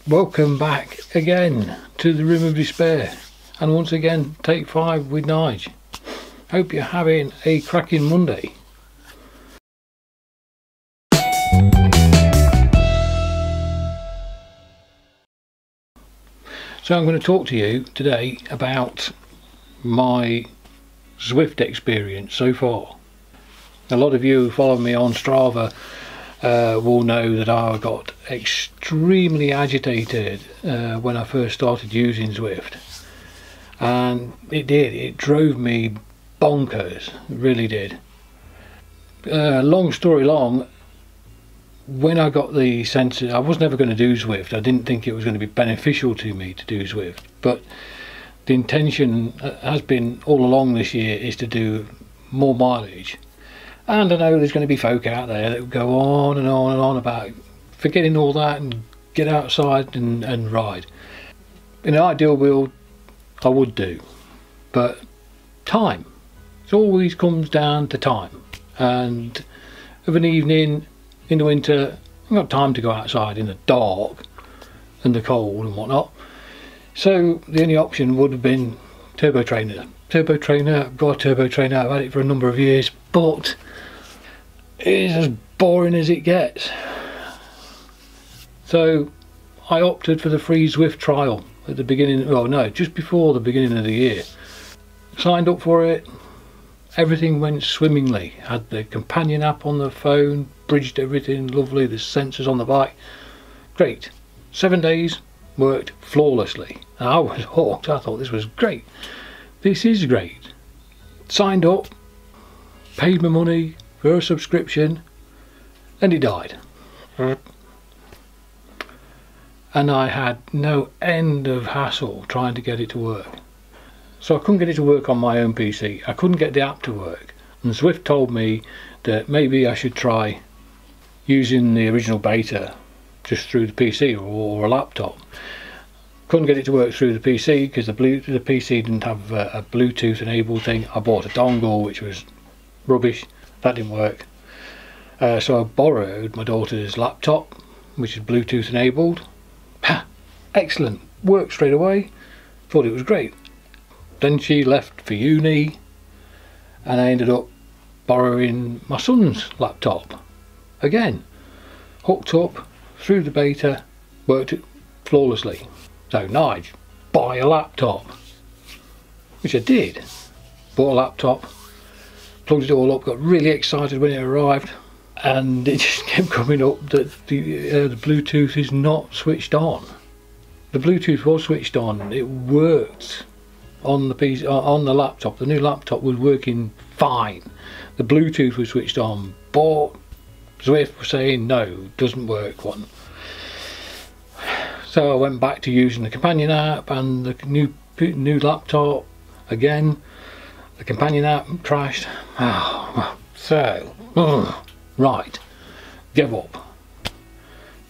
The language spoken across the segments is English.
Welcome back again to the Room of Despair, and once again take 5 with Nige. Hope you're having a cracking Monday. So I'm going to talk to you today about my Zwift experience so far. A lot of you who follow me on Strava will know that I got extremely agitated when I first started using Zwift, and it drove me bonkers, it really did. Long story long, when I got the sense I was never going to do Zwift, I didn't think it was going to be beneficial to me to do Zwift, but the intention has been all along this year is to do more mileage. And I know there's going to be folk out there that will go on and on and on about forgetting all that and get outside and ride. In an ideal world, I would do, but time. It always comes down to time. And of an evening in the winter, I've got time to go outside in the dark and the cold and whatnot. So the only option would have been turbo trainer. Turbo trainer, I've got a turbo trainer, I've had it for a number of years, but it's as boring as it gets. So I opted for the free Zwift trial at the beginning, well no, just before the beginning of the year. Signed up for it, everything went swimmingly. Had the companion app on the phone, bridged everything lovely, the sensors on the bike, great. 7 days, worked flawlessly. I was hooked, I thought this was great. This is great. Signed up, paid my money for a subscription, and it died. And I had no end of hassle trying to get it to work. So I couldn't get it to work on my own PC. I couldn't get the app to work. And Zwift told me that maybe I should try using the original beta just through the PC or a laptop. Couldn't get it to work through the PC because the PC didn't have a Bluetooth enabled thing. I bought a dongle which was rubbish. That didn't work. So I borrowed my daughter's laptop, which is Bluetooth enabled. Ha! Excellent, worked straight away. Thought it was great. Then she left for uni, and I ended up borrowing my son's laptop. Again, hooked up through the beta, worked it flawlessly. So Nige, buy a laptop, which I did. Bought a laptop, plugged it all up, got really excited when it arrived, and it just kept coming up that the Bluetooth is not switched on. The Bluetooth was switched on, it worked on the PC, on the laptop. The new laptop was working fine. The Bluetooth was switched on, but Zwift was saying no, doesn't work one. So I went back to using the companion app and the new laptop again. The companion app crashed. Right, give up.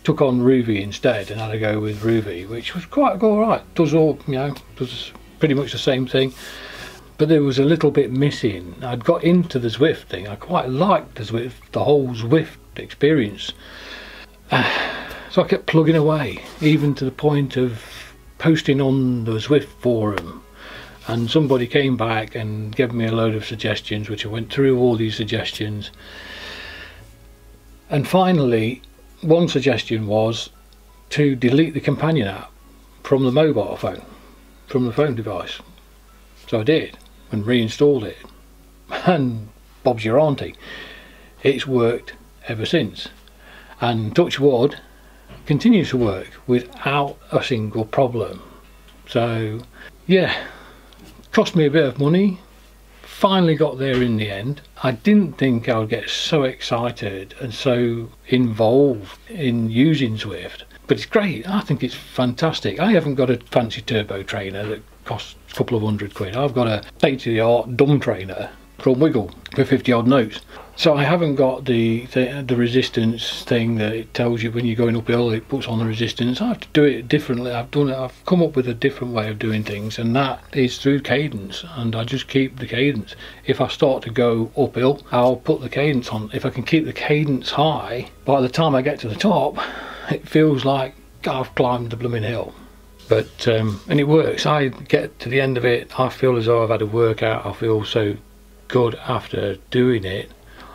Took on Ruby instead and had to go with Ruby, which was quite alright. Does all, you know, does pretty much the same thing. But there was a little bit missing. I'd got into the Zwift thing. I quite liked the Zwift, the whole Zwift experience. So I kept plugging away, even to the point of posting on the Zwift forum. And somebody came back and gave me a load of suggestions, which I went through all these suggestions. And finally, one suggestion was to delete the companion app from the mobile phone, from the phone device. So I did, and reinstalled it. And Bob's your auntie. It's worked ever since. And touch wood, continues to work without a single problem. So yeah, cost me a bit of money, finally got there in the end. I didn't think I would get so excited and so involved in using Zwift, but it's great. I think it's fantastic. I haven't got a fancy turbo trainer that costs a couple of £100. I've got a state-of-the-art dumb trainer from Wiggle for 50 odd notes. So I haven't got the resistance thing that it tells you when you're going uphill, it puts on the resistance. I have to do it differently. I've come up with a different way of doing things, and that is through cadence, and I just keep the cadence. If I start to go uphill, I'll put the cadence on. If I can keep the cadence high, by the time I get to the top, it feels like I've climbed the blooming hill. But and it works. I get to the end of it, I feel as though I've had a workout. I feel so good after doing it.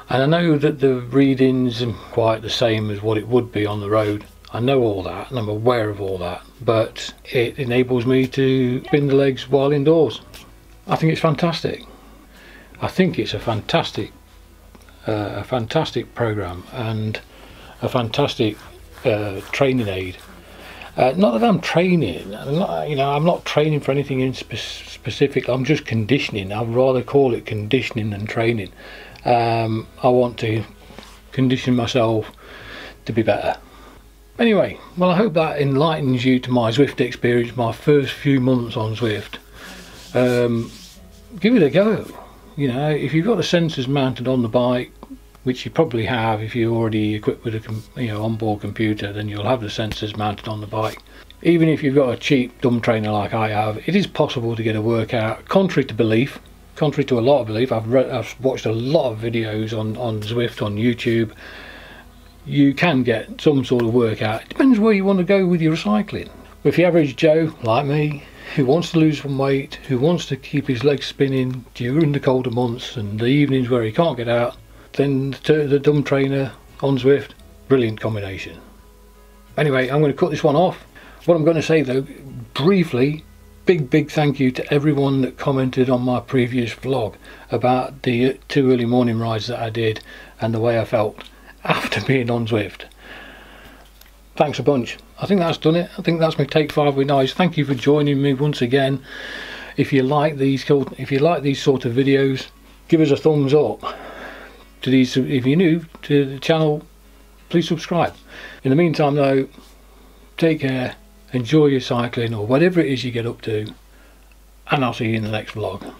And I know that the readings are quite the same as what it would be on the road. I know all that and I'm aware of all that, but it enables me to spin the legs while indoors. I think it's fantastic. I think it's a fantastic program and a fantastic training aid. Not that I'm training, I'm not training for anything in specific. I'm just conditioning. I'd rather call it conditioning than training. I want to condition myself to be better. Anyway, well, I hope that enlightens you to my Zwift experience, my first few months on Zwift. Give it a go. You know, if you've got the sensors mounted on the bike, which you probably have if you're already equipped with a onboard computer, then you'll have the sensors mounted on the bike. Even if you've got a cheap dumb trainer like I have, it is possible to get a workout. Contrary to a lot of belief, I've watched a lot of videos on Zwift on YouTube. You can get some sort of workout. It depends where you want to go with your cycling. If the average Joe like me, who wants to lose some weight, who wants to keep his legs spinning during the colder months and the evenings where he can't get out, then the dumb trainer on Zwift, brilliant combination. Anyway, I'm going to cut this one off. What I'm going to say though, briefly, big thank you to everyone that commented on my previous vlog about the 2 early morning rides that I did and the way I felt after being on Zwift. Thanks a bunch. I think that's done it. I think that's my take 5 with Nige. Thank you for joining me once again. If you like these sort of videos, give us a thumbs up. If you're new to the channel, please subscribe. In the meantime though, take care, enjoy your cycling or whatever it is you get up to, and I'll see you in the next vlog.